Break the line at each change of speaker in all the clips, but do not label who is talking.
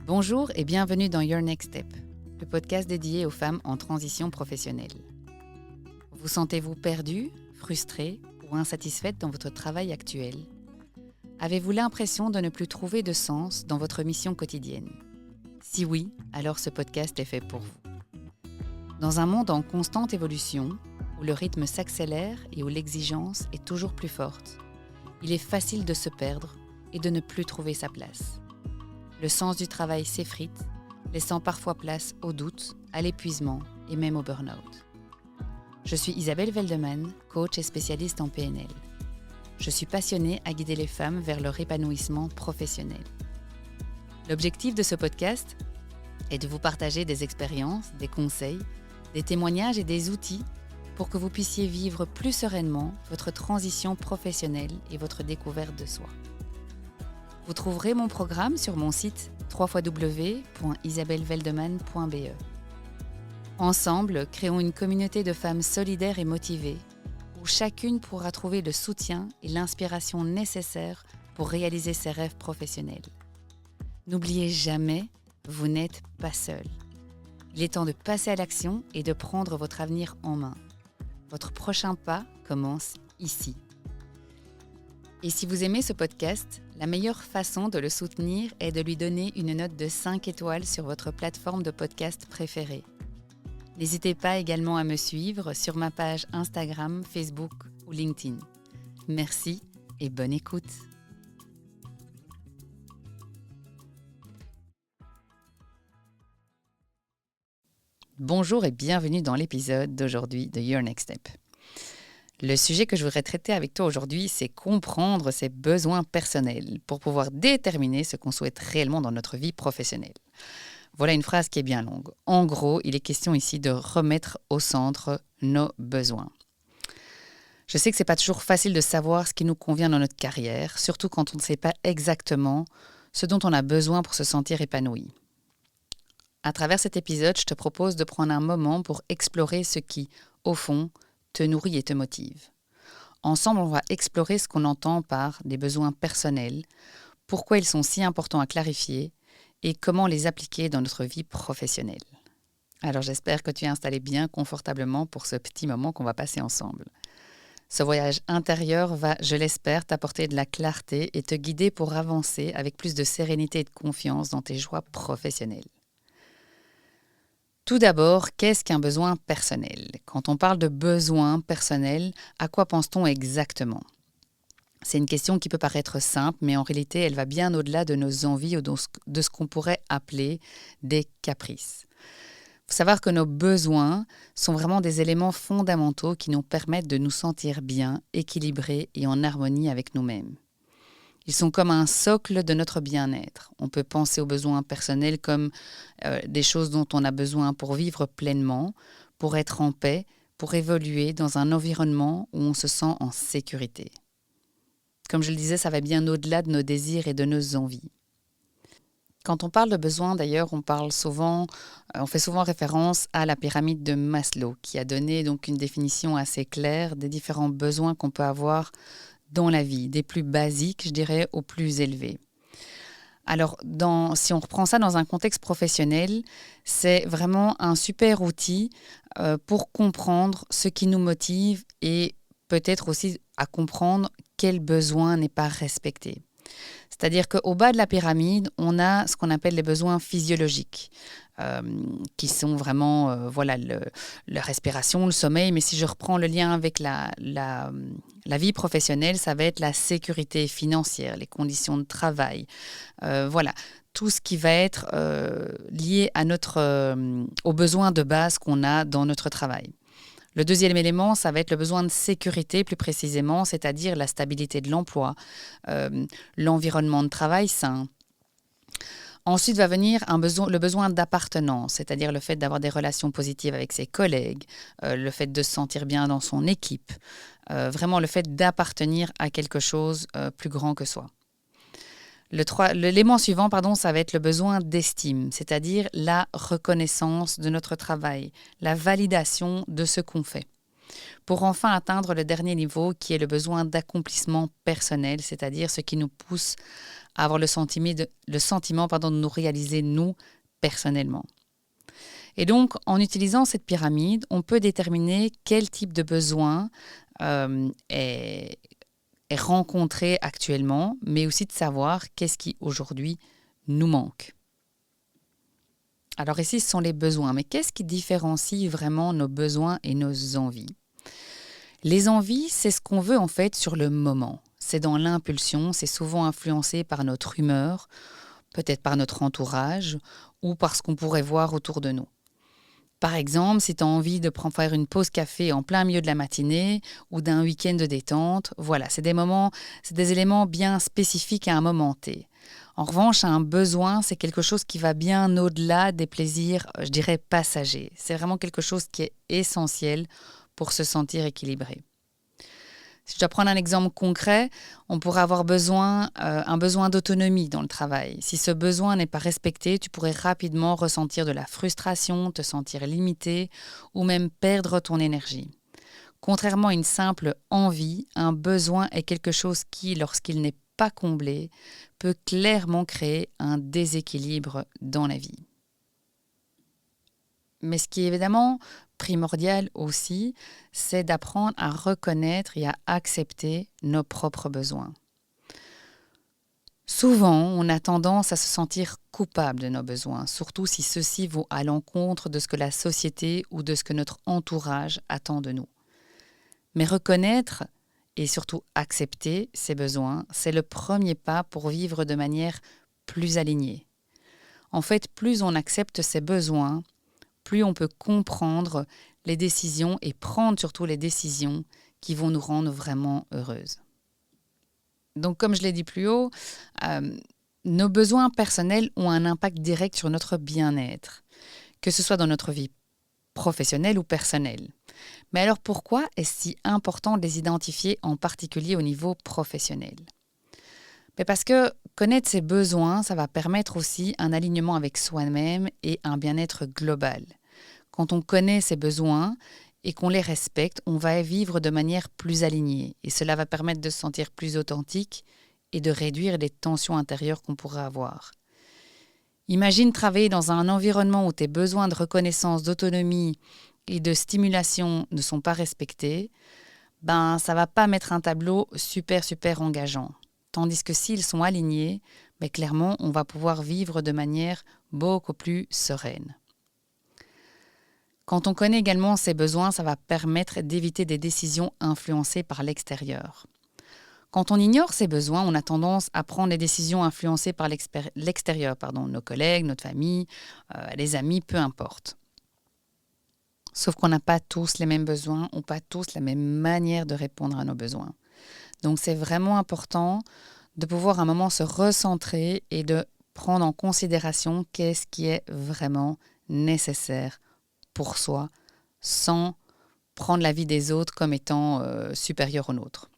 Bonjour et bienvenue dans Your Next Step, le podcast dédié aux femmes en transition professionnelle. Vous sentez-vous perdue, frustrée ou insatisfaite dans votre travail actuel? Avez-vous l'impression de ne plus trouver de sens dans votre mission quotidienne? Si oui, alors ce podcast est fait pour vous. Dans un monde en constante évolution, où le rythme s'accélère et où l'exigence est toujours plus forte, il est facile de se perdre et de ne plus trouver sa place. Le sens du travail s'effrite, laissant parfois place au doute, à l'épuisement et même au burn-out. Je suis Isabelle Veldeman, coach et spécialiste en PNL. Je suis passionnée à guider les femmes vers leur épanouissement professionnel. L'objectif de ce podcast est de vous partager des expériences, des conseils, des témoignages et des outils pour que vous puissiez vivre plus sereinement votre transition professionnelle et votre découverte de soi. Vous trouverez mon programme sur mon site www.isabelleveldeman.be. Ensemble, créons une communauté de femmes solidaires et motivées où chacune pourra trouver le soutien et l'inspiration nécessaires pour réaliser ses rêves professionnels. N'oubliez jamais, vous n'êtes pas seul. Il est temps de passer à l'action et de prendre votre avenir en main. Votre prochain pas commence ici. Et si vous aimez ce podcast, la meilleure façon de le soutenir est de lui donner une note de 5 étoiles sur votre plateforme de podcast préférée. N'hésitez pas également à me suivre sur ma page Instagram, Facebook ou LinkedIn. Merci et bonne écoute. Bonjour et bienvenue dans l'épisode d'aujourd'hui de Your Next Step. Le sujet que je voudrais traiter avec toi aujourd'hui, c'est comprendre ses besoins personnels pour pouvoir déterminer ce qu'on souhaite réellement dans notre vie professionnelle. Voilà une phrase qui est bien longue. En gros, il est question ici de remettre au centre nos besoins. Je sais que ce n'est pas toujours facile de savoir ce qui nous convient dans notre carrière, surtout quand on ne sait pas exactement ce dont on a besoin pour se sentir épanoui. À travers cet épisode, je te propose de prendre un moment pour explorer ce qui, au fond, te nourrit et te motive. Ensemble, on va explorer ce qu'on entend par des besoins personnels, pourquoi ils sont si importants à clarifier et comment les appliquer dans notre vie professionnelle. Alors j'espère que tu es installé bien confortablement pour ce petit moment qu'on va passer ensemble. Ce voyage intérieur va, je l'espère, t'apporter de la clarté et te guider pour avancer avec plus de sérénité et de confiance dans tes choix professionnels. Tout d'abord, qu'est-ce qu'un besoin personnel? Quand on parle de besoin personnel, à quoi pense-t-on exactement? C'est une question qui peut paraître simple, mais en réalité, elle va bien au-delà de nos envies ou de ce qu'on pourrait appeler des caprices. Il faut savoir que nos besoins sont vraiment des éléments fondamentaux qui nous permettent de nous sentir bien, équilibrés et en harmonie avec nous-mêmes. Ils sont comme un socle de notre bien-être. On peut penser aux besoins personnels comme des choses dont on a besoin pour vivre pleinement, pour être en paix, pour évoluer dans un environnement où on se sent en sécurité. Comme je le disais, ça va bien au-delà de nos désirs et de nos envies. Quand on parle de besoins, d'ailleurs, on fait souvent référence à la pyramide de Maslow, qui a donné donc une définition assez claire des différents besoins qu'on peut avoir dans la vie, des plus basiques, je dirais, aux plus élevés. Alors, si on reprend ça dans un contexte professionnel, c'est vraiment un super outil pour comprendre ce qui nous motive et peut-être aussi à comprendre quel besoin n'est pas respecté. C'est-à-dire qu'au bas de la pyramide, on a ce qu'on appelle les besoins physiologiques, qui sont vraiment la respiration, le sommeil. Mais si je reprends le lien avec la vie professionnelle, ça va être la sécurité financière, les conditions de travail. Tout ce qui va être lié à aux besoins de base qu'on a dans notre travail. Le deuxième élément, ça va être le besoin de sécurité, plus précisément, c'est-à-dire la stabilité de l'emploi, l'environnement de travail sain. Ensuite va venir le besoin d'appartenance, c'est-à-dire le fait d'avoir des relations positives avec ses collègues, le fait de se sentir bien dans son équipe, vraiment le fait d'appartenir à quelque chose plus grand que soi. L'élément suivant, ça va être le besoin d'estime, c'est-à-dire la reconnaissance de notre travail, la validation de ce qu'on fait. pour enfin atteindre le dernier niveau qui est le besoin d'accomplissement personnel, c'est-à-dire ce qui nous pousse à avoir le sentiment de nous réaliser nous personnellement. Et donc, en utilisant cette pyramide, on peut déterminer quel type de besoin est rencontré actuellement, mais aussi de savoir qu'est-ce qui aujourd'hui nous manque. Alors ici, ce sont les besoins, mais qu'est-ce qui différencie vraiment nos besoins et nos envies? Les envies, c'est ce qu'on veut en fait sur le moment. C'est dans l'impulsion, c'est souvent influencé par notre humeur, peut-être par notre entourage ou par ce qu'on pourrait voir autour de nous. Par exemple, si tu as envie de faire une pause café en plein milieu de la matinée ou d'un week-end de détente, voilà, c'est des éléments bien spécifiques à un moment T. En revanche, un besoin, c'est quelque chose qui va bien au-delà des plaisirs, je dirais, passagers. C'est vraiment quelque chose qui est essentiel pour se sentir équilibré. Si je dois prendre un exemple concret, on pourrait avoir un besoin d'autonomie dans le travail. Si ce besoin n'est pas respecté, tu pourrais rapidement ressentir de la frustration, te sentir limité ou même perdre ton énergie. Contrairement à une simple envie, un besoin est quelque chose qui, lorsqu'il n'est pas comblé, peut clairement créer un déséquilibre dans la vie. Mais ce qui est évidemment primordial aussi, c'est d'apprendre à reconnaître et à accepter nos propres besoins. Souvent, on a tendance à se sentir coupable de nos besoins, surtout si ceux-ci vont à l'encontre de ce que la société ou de ce que notre entourage attend de nous. Mais reconnaître et surtout accepter ces besoins, c'est le premier pas pour vivre de manière plus alignée. En fait, plus on accepte ses besoins, plus on peut comprendre les décisions et prendre surtout les décisions qui vont nous rendre vraiment heureuses. Donc, comme je l'ai dit plus haut, nos besoins personnels ont un impact direct sur notre bien-être, que ce soit dans notre vie professionnelle ou personnelle. Mais alors pourquoi est-ce si important de les identifier en particulier au niveau professionnel ? Parce que connaître ses besoins, ça va permettre aussi un alignement avec soi-même et un bien-être global. Quand on connaît ses besoins et qu'on les respecte, on va vivre de manière plus alignée. Et cela va permettre de se sentir plus authentique et de réduire les tensions intérieures qu'on pourrait avoir. Imagine travailler dans un environnement où tes besoins de reconnaissance, d'autonomie et de stimulation ne sont pas respectés. Ça ne va pas mettre un tableau super engageant. Tandis que s'ils sont alignés, clairement, on va pouvoir vivre de manière beaucoup plus sereine. Quand on connaît également ses besoins, ça va permettre d'éviter des décisions influencées par l'extérieur. Quand on ignore ses besoins, on a tendance à prendre des décisions influencées par l'extérieur, nos collègues, notre famille, les amis, peu importe. Sauf qu'on n'a pas tous les mêmes besoins, ou pas tous la même manière de répondre à nos besoins. Donc c'est vraiment important de pouvoir à un moment se recentrer et de prendre en considération qu'est-ce qui est vraiment nécessaire pour soi, sans prendre la vie des autres comme étant supérieure aux nôtres.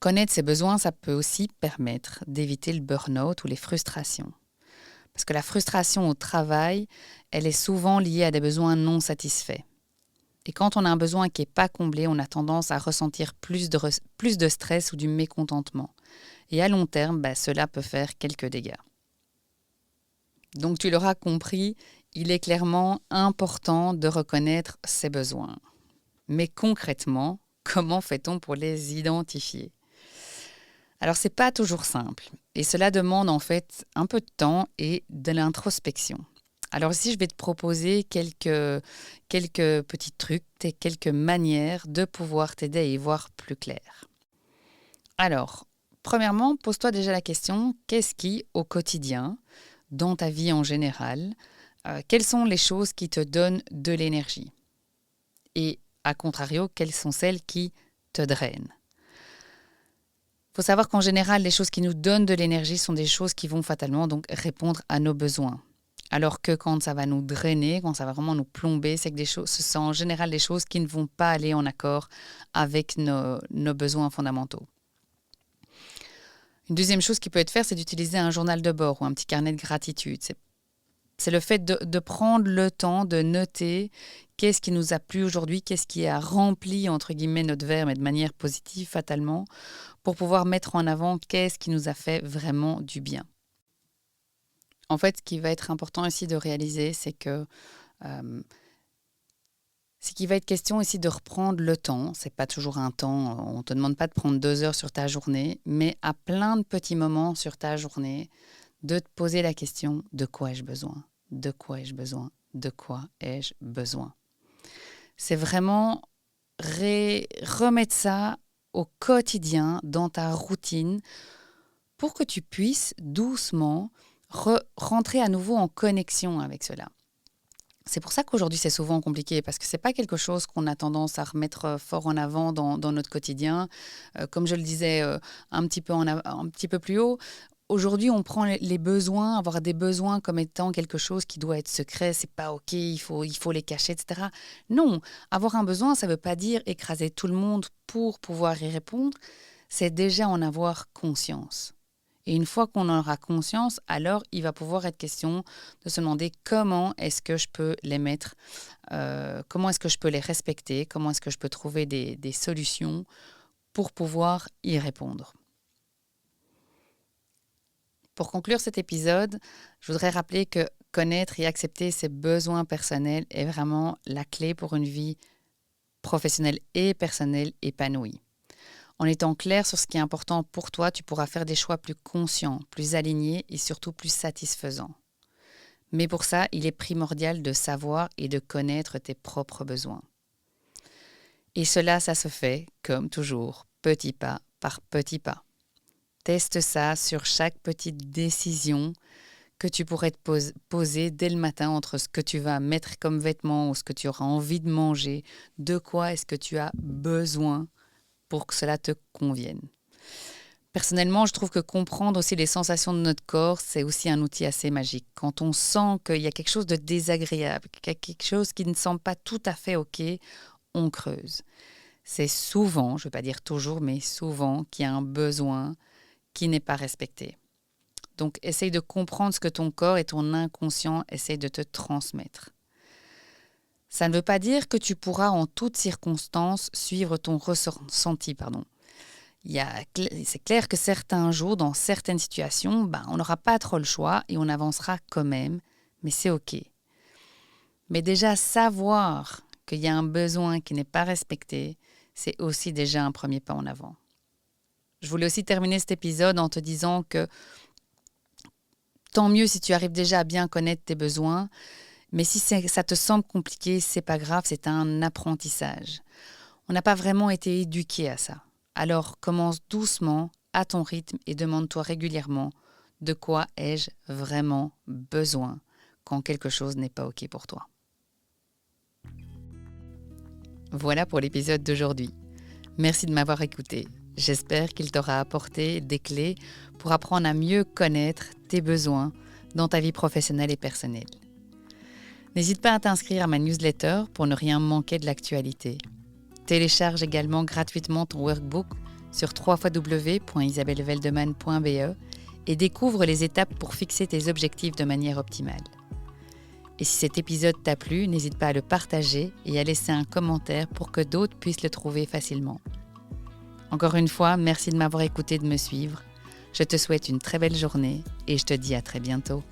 Connaître ses besoins, ça peut aussi permettre d'éviter le burn-out ou les frustrations. Parce que la frustration au travail, elle est souvent liée à des besoins non satisfaits. Et quand on a un besoin qui n'est pas comblé, on a tendance à ressentir plus de stress ou du mécontentement. Et à long terme, cela peut faire quelques dégâts. Donc tu l'auras compris, il est clairement important de reconnaître ses besoins. Mais concrètement, comment fait-on pour les identifier ? Alors c'est pas toujours simple. Et cela demande en fait un peu de temps et de l'introspection. Alors ici, je vais te proposer quelques petits trucs et quelques manières de pouvoir t'aider à y voir plus clair. Alors, premièrement, pose-toi déjà la question, qu'est-ce qui, au quotidien, dans ta vie en général, quelles sont les choses qui te donnent de l'énergie ? Et, à contrario, quelles sont celles qui te drainent ? Il faut savoir qu'en général, les choses qui nous donnent de l'énergie sont des choses qui vont fatalement donc répondre à nos besoins. Alors que quand ça va nous drainer, quand ça va vraiment nous plomber, c'est que ce sont en général des choses qui ne vont pas aller en accord avec nos besoins fondamentaux. Une deuxième chose qui peut être faite, c'est d'utiliser un journal de bord ou un petit carnet de gratitude. C'est le fait de prendre le temps de noter qu'est-ce qui nous a plu aujourd'hui, qu'est-ce qui a rempli, entre guillemets, notre verre, mais de manière positive, fatalement, pour pouvoir mettre en avant qu'est-ce qui nous a fait vraiment du bien. En fait, ce qui va être important ici de réaliser, c'est que ce qui va être question ici de reprendre le temps. C'est pas toujours un temps, on ne te demande pas de prendre 2 heures sur ta journée, mais à plein de petits moments sur ta journée, de te poser la question: de quoi ai-je besoin? De quoi ai-je besoin? De quoi ai-je besoin? C'est vraiment remettre ça au quotidien, dans ta routine, pour que tu puisses doucement rentrer à nouveau en connexion avec cela. C'est pour ça qu'aujourd'hui, c'est souvent compliqué, parce que ce n'est pas quelque chose qu'on a tendance à remettre fort en avant dans notre quotidien. Comme je le disais un petit peu plus haut, aujourd'hui, on prend les besoins, avoir des besoins comme étant quelque chose qui doit être secret, c'est pas OK, il faut les cacher, etc. Non, avoir un besoin, ça ne veut pas dire écraser tout le monde pour pouvoir y répondre, c'est déjà en avoir conscience. Et une fois qu'on en aura conscience, alors il va pouvoir être question de se demander comment est-ce que je peux les mettre, comment est-ce que je peux les respecter, comment est-ce que je peux trouver des solutions pour pouvoir y répondre. Pour conclure cet épisode, je voudrais rappeler que connaître et accepter ses besoins personnels est vraiment la clé pour une vie professionnelle et personnelle épanouie. En étant clair sur ce qui est important pour toi, tu pourras faire des choix plus conscients, plus alignés et surtout plus satisfaisants. Mais pour ça, il est primordial de savoir et de connaître tes propres besoins. Et cela, ça se fait, comme toujours, petit pas par petit pas. Teste ça sur chaque petite décision que tu pourrais te poser dès le matin entre ce que tu vas mettre comme vêtements ou ce que tu auras envie de manger. De quoi est-ce que tu as besoin pour que cela te convienne. Personnellement, je trouve que comprendre aussi les sensations de notre corps, c'est aussi un outil assez magique. Quand on sent qu'il y a quelque chose de désagréable, qu'il y a quelque chose qui ne semble pas tout à fait OK, on creuse. C'est souvent, je ne vais pas dire toujours, mais souvent qu'il y a un besoin qui n'est pas respecté. Donc, essaye de comprendre ce que ton corps et ton inconscient essayent de te transmettre. Ça ne veut pas dire que tu pourras en toutes circonstances suivre ton ressenti. C'est clair que certains jours, dans certaines situations, on n'aura pas trop le choix et on avancera quand même, mais c'est OK. Mais déjà, savoir qu'il y a un besoin qui n'est pas respecté, c'est aussi déjà un premier pas en avant. Je voulais aussi terminer cet épisode en te disant que tant mieux si tu arrives déjà à bien connaître tes besoins, mais si ça te semble compliqué, c'est pas grave, c'est un apprentissage. On n'a pas vraiment été éduqué à ça. Alors commence doucement, à ton rythme, et demande-toi régulièrement de quoi ai-je vraiment besoin quand quelque chose n'est pas OK pour toi. Voilà pour l'épisode d'aujourd'hui. Merci de m'avoir écouté. J'espère qu'il t'aura apporté des clés pour apprendre à mieux connaître tes besoins dans ta vie professionnelle et personnelle. N'hésite pas à t'inscrire à ma newsletter pour ne rien manquer de l'actualité. Télécharge également gratuitement ton workbook sur www.isabelleveldeman.be et découvre les étapes pour fixer tes objectifs de manière optimale. Et si cet épisode t'a plu, n'hésite pas à le partager et à laisser un commentaire pour que d'autres puissent le trouver facilement. Encore une fois, merci de m'avoir écouté et de me suivre. Je te souhaite une très belle journée et je te dis à très bientôt.